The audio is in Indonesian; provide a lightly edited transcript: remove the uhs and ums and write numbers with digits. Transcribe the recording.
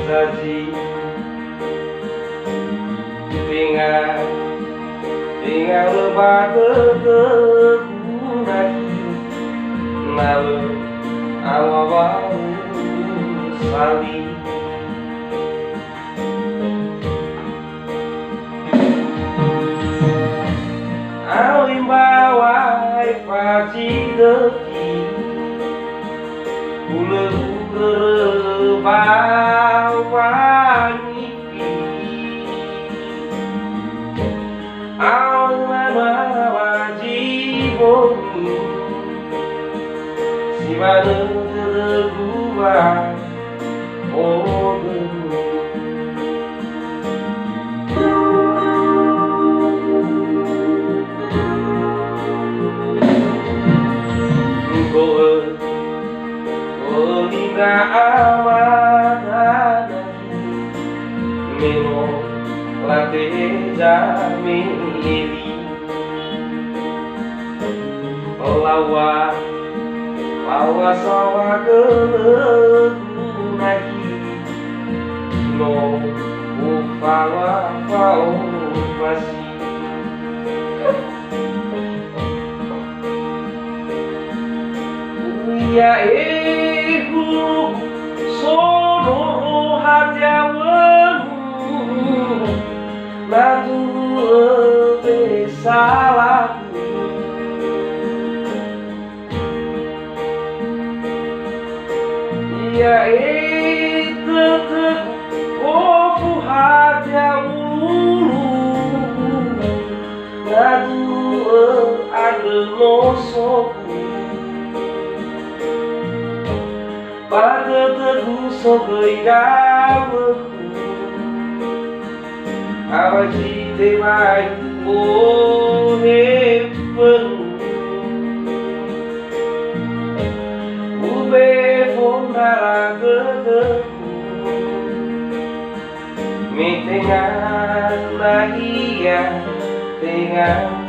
saji tinggal lebah kegunai lalu awal sali awim bawai paci deki ule bawai ngipi awim bawaji boni si mana terguai oh Olina amanah Meno lateja mili Lawa sawa kegunai No ufawa masih ya ibu sono hatiawanmu nadu salahku ya itu kofu hatiawanmu nadu agnosoku pada teguh sogoirawaku awaji temai ohe penuh ube fondara keteku mi tengah lahia tengah